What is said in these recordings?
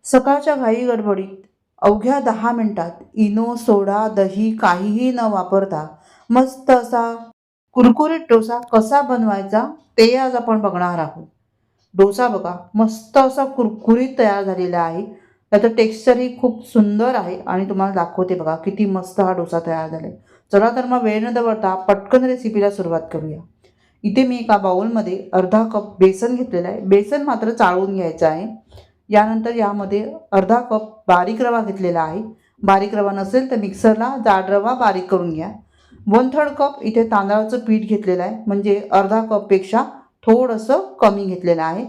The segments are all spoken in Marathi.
सकाळच्या घाई गडबडीत अवघ्या 10 मिनिटात इनो, सोडा, दही काहीही न वापरता मस्त असा कुरकुरीत डोसा कसा बनवायचा ते आज आपण बघणार आहोत. डोसा बघा मस्त असा कुरकुरीत तयार झालेला आहे. त्याचं टेक्स्चरही खूप सुंदर आहे आणि तुम्हाला दाखवते बघा किती मस्त हा डोसा तयार झाला आहे. चला तर मग वेळ न दवडता पटकन रेसिपीला सुरुवात करूया. इथे मी एका बाउलमध्ये अर्धा कप बेसन घेतलेलं आहे. बेसन मात्र चाळून घ्यायचं आहे. यानंतर यामध्ये अर्धा कप बारीक रवा घेतलेला आहे. बारीक रवा नसेल तर मिक्सरला जाड रवा बारीक करून घ्या. 1/3 कप इथे तांदळाचं पीठ घेतलेलं आहे, म्हणजे अर्धा कपपेक्षा थोडंसं कमी घेतलेलं आहे.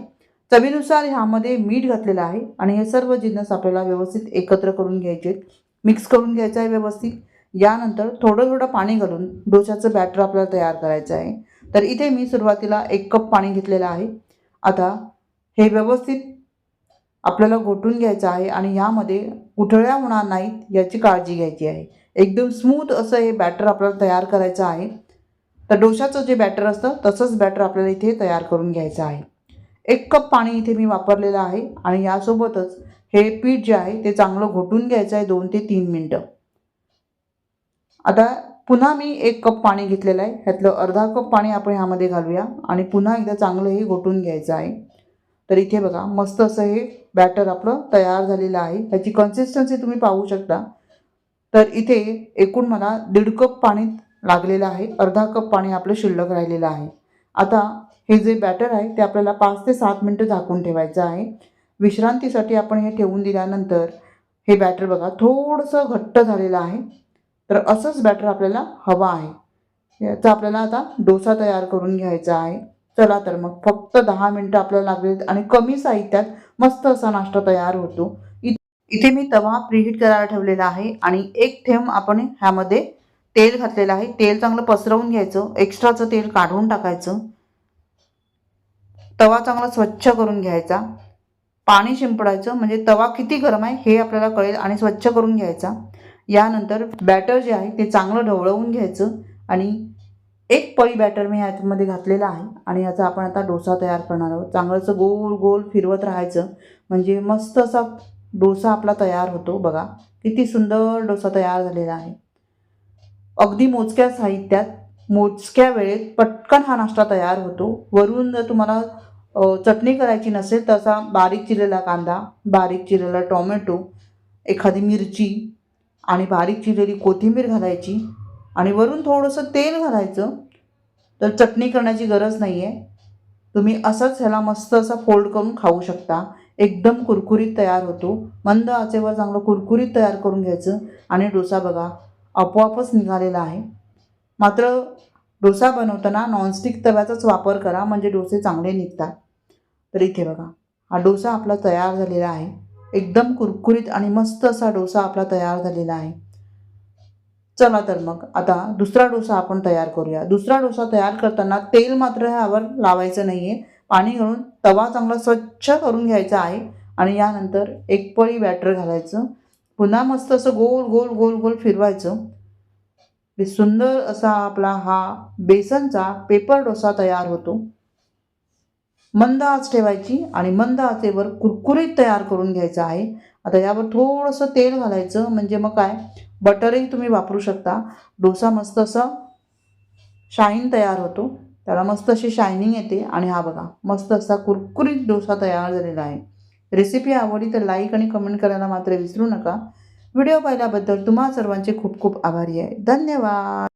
चवीनुसार ह्यामध्ये मीठ घातलेलं आहे आणि हे सर्व जिन्नस आपल्याला व्यवस्थित एकत्र करून घ्यायचे, मिक्स करून घ्यायचं आहे व्यवस्थित. यानंतर थोडं थोडं पाणी घालून डोशाचं बॅटर आपल्याला तयार करायचं आहे. तर इथे मी सुरुवातीला 1 कप पाणी घेतलेलं आहे. आता हे व्यवस्थित आपल्याला घोटून घ्यायचं आहे आणि ह्यामध्ये गुठळ्या होणार नाहीत याची काळजी घ्यायची आहे. एकदम स्मूथ असं हे बॅटर आपल्याला तयार करायचं आहे. तर डोशाचं जे बॅटर असतं तसंच बॅटर आपल्याला इथे तयार करून घ्यायचं आहे. 1 कप पाणी इथे मी वापरलेलं आहे आणि यासोबतच हे पीठ जे आहे ते चांगलं घोटून घ्यायचं आहे 2 ते 3 मिनटं. आता पुन्हा मी 1 कप पाणी घेतलेलं आहे. ह्यातलं अर्धा कप पाणी आपण ह्यामध्ये घालूया आणि पुन्हा एकदा चांगलं हे घोटून घ्यायचं आहे. तर इथे बघा मस्त असं हे बॅटर आपलं तयार झालेलं आहे. ह्याची कन्सिस्टन्सी तुम्ही पाहू शकता. तर इथे एकूण मला 1.5 कप पाणी लागलेलं आहे. अर्धा कप पाणी आपलं शिल्लक राहिलेलं आहे. आता हे जे बॅटर आहे ते आपल्याला 5 ते 7 मिनटं झाकून ठेवायचं आहे. विश्रांतीसाठी आपण हे ठेवून दिल्यानंतर हे बॅटर बघा थोडंसं घट्ट झालेलं आहे. तर असंच बॅटर आपल्याला हवं आहे. याचा आपल्याला आता डोसा तयार करून घ्यायचा आहे. चला तर मग फक्त 10 मिनटं आपल्याला लागले आणि कमी साहित्यात मस्त असा नाश्ता तयार होतो. इथे मी तवा प्रीहीट करायला ठेवलेला आहे आणि 1 थेंब आपण ह्यामध्ये तेल घातलेलं आहे. तेल चांगलं पसरवून घ्यायचं, एक्स्ट्राचं तेल काढून टाकायचं. तवा चांगला स्वच्छ करून घ्यायचा. पाणी शिंपडायचं म्हणजे तवा किती गरम आहे हे आपल्याला कळेल आणि स्वच्छ करून घ्यायचा. यानंतर बॅटर जे आहे ते चांगलं ढवळवून घ्यायचं आणि 1 पळी बॅटर मी ह्याच्यामध्ये घातलेलं आहे आणि याचा आपण आता डोसा तयार करणार आहोत. चांगलं असं गोल गोल फिरवत राहायचं म्हणजे मस्त असा डोसा आपला तयार होतो. बघा किती सुंदर डोसा तयार झालेला आहे. अगदी मोजक्या साहित्यात मोजक्या वेळेत पटकन हा नाश्ता तयार होतो. वरून जर तुम्हाला चटणी करायची नसेल तर असा बारीक चिरलेला कांदा, बारीक चिरलेला टोमॅटो, एखादी मिरची आणि बारीक चिरलेली कोथिंबीर घालायची आणि वरून थोडंसं तेल घालायचं. तर चटणी करण्याची गरज नाही आहे. तुम्ही असंच ह्याला मस्त असा फोल्ड करून खाऊ शकता. एकदम कुरकुरीत तयार होतो. मंद आचेवर चांगलं कुरकुरीत तयार करून घ्यायचं आणि डोसा बघा आपोआपच निघालेला आहे. मात्र डोसा बनवताना नॉनस्टिक तव्याचाच वापर करा म्हणजे डोसे चांगले निघतात. तर इथे बघा हा डोसा आपला तयार झालेला आहे. एकदम कुरकुरीत आणि मस्त असा डोसा आपला तयार झालेला आहे. चला तर मग आता दुसरा डोसा आपण तयार करूया. दुसरा डोसा तयार करताना तेल मात्र ह्यावर लावायचं नाही आहे. पाणी घालून तवा चांगला स्वच्छ करून घ्यायचा आहे आणि यानंतर 1 पळी बॅटर घालायचं. पुन्हा मस्त असं गोल गोल गोल गोल फिरवायचं. सुंदर असा आपला हा बेसनचा पेपर डोसा तयार होतो. मंद आच ठेवायची आणि मंद आचेवर कुरकुरीत तयार करून घ्यायचा आहे. आता यावर थोडंसं तेल घालायचं म्हणजे मग काय बटरही तुम्ही वापरू शकता. डोसा मस्त असा शाईन तयार होतो. त्याला मस्त अशी शायनिंग येते आणि हा बघा मस्त असा कुरकुरीत डोसा तयार झालेला आहे. रेसिपी आवडली तर लाईक आणि कमेंट करायला मात्र विसरू नका. व्हिडिओ पाहिल्याबद्दल तुम्हा सर्वांचे खूप खूप आभारी आहे. धन्यवाद.